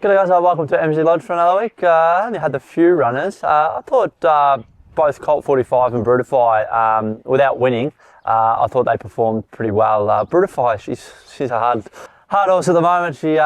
G'day guys, welcome to Emsley Lodge for another week. I only had a few runners. I thought both Colt 45 and Brutify, without winning, I thought they performed pretty well. Brutify, she's a hard horse at the moment. She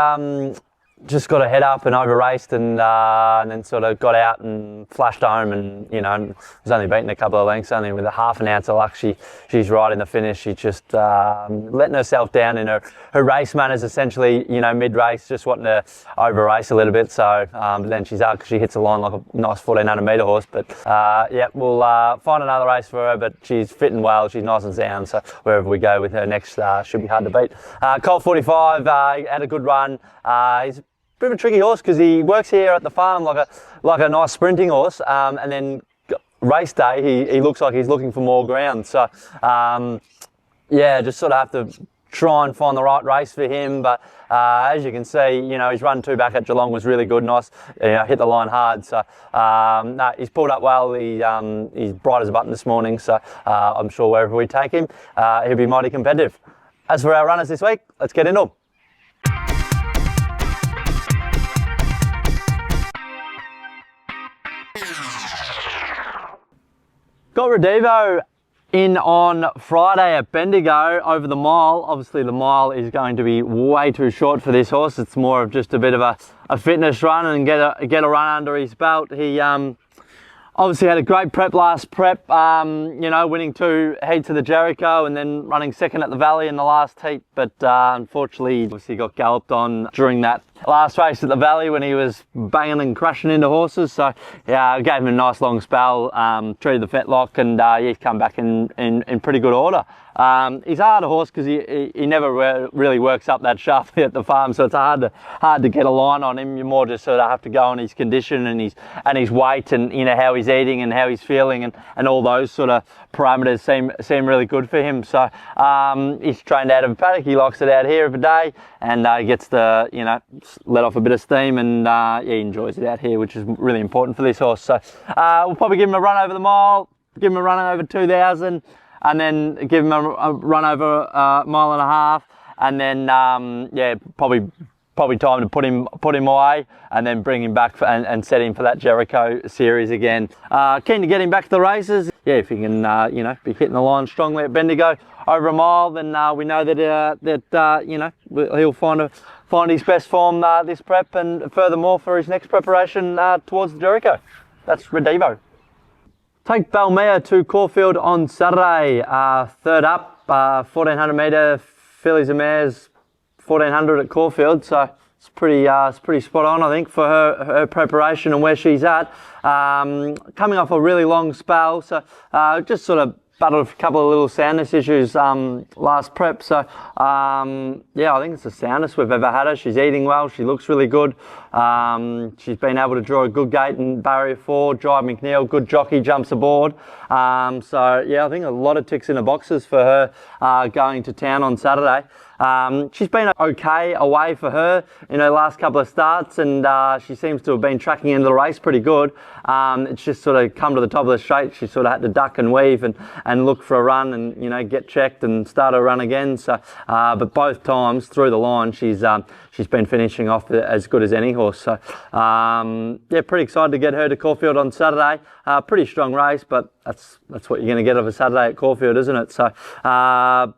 just got her head up and over raced and then sort of got out and flashed home and, you know, was only beaten a couple of lengths, only with a half an ounce of luck. She's right in the finish. She just letting herself down in her race manners, essentially, you know, mid-race, just wanting to over race a little bit. So then she's out because she hits the line like a nice 1400 metre horse. But yeah, we'll find another race for her, but she's fitting well. She's nice and sound. So wherever we go with her next should be hard to beat. Colt 45 had a good run. He's bit of a tricky horse because he works here at the farm like a nice sprinting horse, and then race day he looks like he's looking for more ground. So yeah, just sort of have to try and find the right race for him. But as you can see, you know, his run 2 back at Geelong was really good, nice, you know, hit the line hard. So no, he's pulled up well. He's bright as a button this morning. So I'm sure wherever we take him, he'll be mighty competitive. As for our runners this week, let's get into them. Got Redbo in on Friday at Bendigo over the mile. Obviously the mile is going to be way too short for this horse. It's more of just a bit of a fitness run and get a run under his belt. He obviously had a great prep last prep, you know, winning 2 heats of the Jericho and then running second at the Valley in the last heat. But unfortunately, obviously got galloped on during that last race at the Valley when he was banging and crashing into horses. So yeah, I gave him a nice long spell, treated the fetlock, and he's come back in pretty good order. He's a harder horse because he never really works up that sharply at the farm, so it's hard to get a line on him. You more just sort of have to go on his condition and his weight and, you know, how he's eating and how he's feeling and all those sort of parameters seem really good for him. So he's trained out of a paddock. He likes it out here every day and gets to, you know, let off a bit of steam, and yeah, he enjoys it out here, which is really important for this horse. So we'll probably give him a run over the mile, give him a run over 2000. And then give him a run over a mile and a half, and then yeah, probably time to put him away, and then bring him back and set him for that Jericho series again. Keen to get him back to the races. Yeah, if he can, you know, be hitting the line strongly at Bendigo over a mile, then we know that you know, he'll find his best form this prep, and furthermore for his next preparation towards the Jericho. That's Redbo. Take Balmea to Caulfield on Saturday. Third up, 1400 metre fillies and mares, 1400 at Caulfield. So it's pretty spot on, I think, for her preparation and where she's at. Coming off a really long spell, so just sort of battled a couple of little soundness issues last prep. So yeah, I think it's the soundest we've ever had her. She's eating well, she looks really good. She's been able to draw a good gate in barrier 4, drive McNeil, good jockey, jumps aboard. So yeah, I think a lot of ticks in the boxes for her going to town on Saturday. She's been okay away for her in her last couple of starts, and she seems to have been tracking into the race pretty good. It's just sort of come to the top of the straight. She sort of had to duck and weave and look for a run and, you know, get checked and start her run again. So, but both times through the line, she's been finishing off as good as any horse. So yeah, pretty excited to get her to Caulfield on Saturday. Pretty strong race, but that's what you're going to get of a Saturday at Caulfield, isn't it? So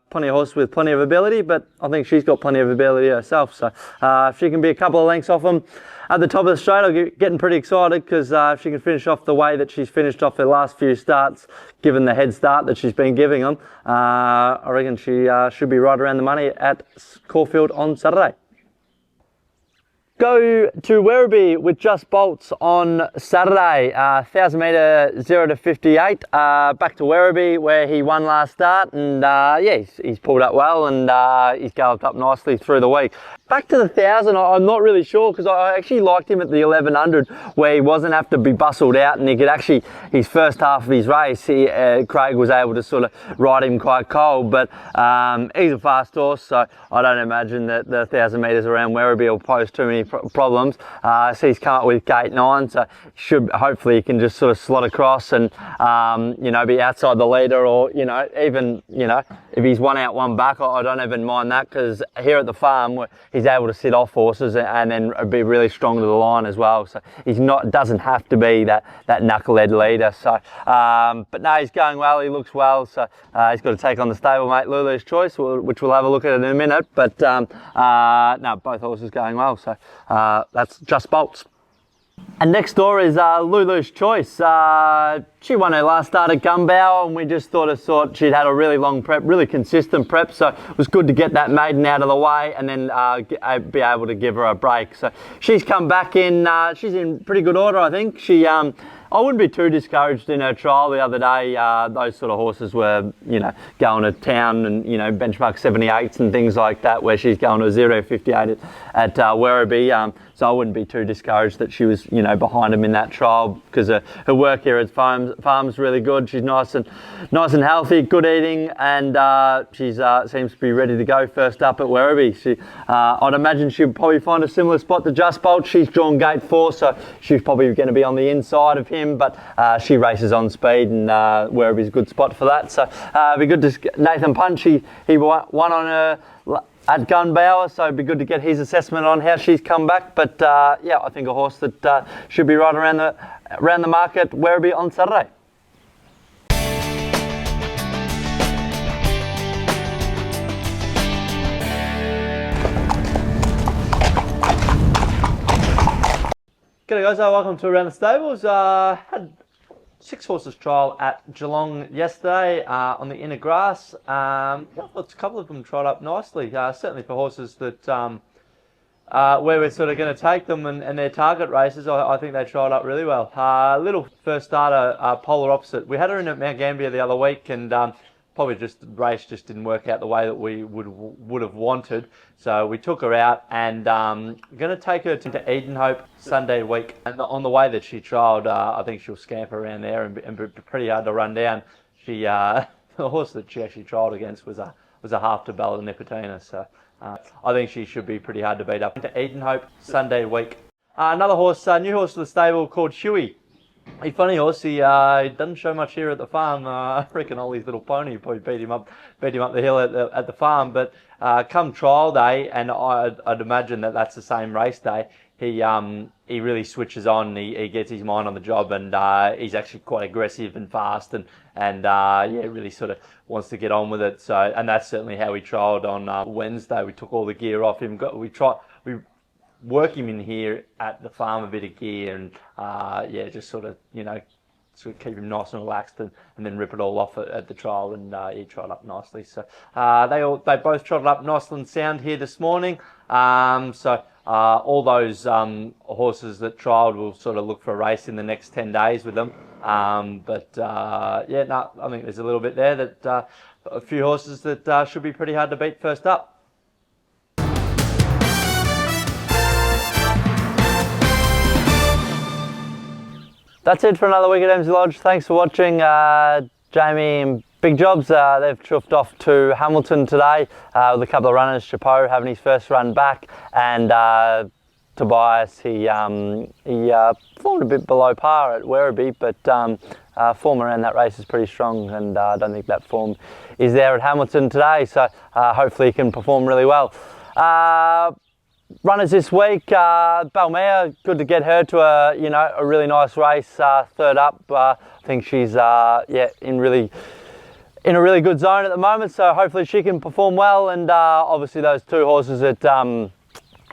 plenty of horse with plenty of ability, but I think she's got plenty of ability herself. So if she can be a couple of lengths off them at the top of the straight, I'm getting pretty excited, because if she can finish off the way that she's finished off her last few starts, given the head start that she's been giving them, I reckon she should be right around the money at Caulfield on Saturday. Go to Werribee with just Boltz on Saturday, 1000 metre 0 to 58, back to Werribee where he won last start, and yeah, he's pulled up well, and he's galloped up nicely through the week. Back to the 1000, I'm not really sure, because I actually liked him at the 1100 where he wasn't have to be bustled out, and he could actually, his first half of his race, Craig was able to sort of ride him quite cold, but he's a fast horse, so I don't imagine that the 1000 metres around Werribee will pose too many problems. So he's come up with gate 9, so hopefully he can just sort of slot across and you know, be outside the leader, or, you know, even, you know, if he's one out, one back, I don't even mind that, because here at the farm he's able to sit off horses and then be really strong to the line as well. So he's doesn't have to be that knucklehead leader. So, but no, he's going well. He looks well. So he's got to take on the stablemate Lulus Choice, which we'll have a look at in a minute. But no, both horses going well. So that's just Boltz. And next door is Lulus Choice. She won her last start at Gumbow, and we just thought she'd had a really long prep, really consistent prep, so it was good to get that maiden out of the way and then be able to give her a break. So she's come back in, she's in pretty good order, I think. I wouldn't be too discouraged in her trial the other day. Those sort of horses were, going to town and, benchmark 78s and things like that, where she's going to a 0.58 at Werribee. So I wouldn't be too discouraged that she was, behind him in that trial, because her work here at farm's really good. She's nice and healthy, good eating, and she's seems to be ready to go first up at Werribee. I'd imagine she'll probably find a similar spot to Just Boltz. She's drawn gate 4, so she's probably going to be on the inside of him, but she races on speed, and Werribee's a good spot for that. So it'd be good to Nathan Punch. He won on her at Gunbower, so it'd be good to get his assessment on how she's come back. But yeah, I think a horse that should be right around the market Werribee on Saturday. G'day guys, welcome to Around the Stables. Had 6 horses trial at Geelong yesterday on the inner grass. A couple of them trot up nicely, certainly for horses that where we're sort of going to take them and their target races. I think they trot up really well. Little first starter, polar opposite. We had her in at Mount Gambier the other week, and probably just the race just didn't work out the way that we would have wanted. So we took her out, and going to take her to Edenhope Sunday week. And on the way that she trialled, I think she'll scamper around there and be pretty hard to run down. She the horse that she actually trialled against was a half to Bella Nipotina. So I think she should be pretty hard to beat up. To Edenhope Sunday week. Another horse, new horse to the stable called Huey. A funny horse. He doesn't show much here at the farm. I reckon Ollie's little pony probably beat him up the hill at the farm. But come trial day, and I'd imagine that's the same race day, he really switches on. He gets his mind on the job, and he's actually quite aggressive and fast, and yeah, really sort of wants to get on with it. So, and that's certainly how we trialled on Wednesday. We took all the gear off him. We work him in here at the farm, a bit of gear, and yeah, just sort of keep him nice and relaxed, and then rip it all off at the trial, and he trotted up nicely. So they both trotted up nice and sound here this morning. So all those horses that trialled will sort of look for a race in the next 10 days with them. But yeah, no, I think there's a little bit there that a few horses that should be pretty hard to beat first up. That's it for another week at Emsley Lodge. Thanks for watching. Jamie and Big Jobs, they've chuffed off to Hamilton today with a couple of runners. Chapeau having his first run back, and Tobias, he formed a bit below par at Werribee, but form around that race is pretty strong, and I don't think that form is there at Hamilton today, so hopefully he can perform really well. Runners this week, Balmea, good to get her to a really nice race, third up. I think she's yeah, in a really good zone at the moment, so hopefully she can perform well. And obviously those 2 horses at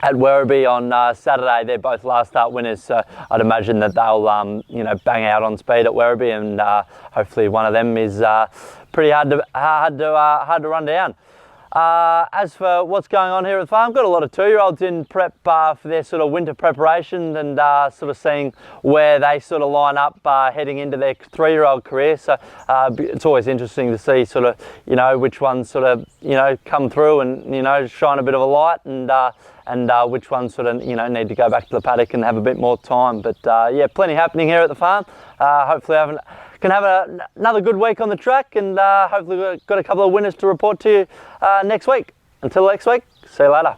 Werribee on Saturday, they're both last start winners, so I'd imagine that they'll bang out on speed at Werribee, and hopefully one of them is pretty hard to run down. As for what's going on here at the farm, got a lot of 2-year-olds in prep for their sort of winter preparation, and sort of seeing where they sort of line up heading into their 3-year-old career. So it's always interesting to see sort of which ones sort of come through and shine a bit of a light, and which ones sort of need to go back to the paddock and have a bit more time. But yeah, plenty happening here at the farm. Hopefully can have another good week on the track, and hopefully we've got a couple of winners to report to you next week. Until next week, see you later.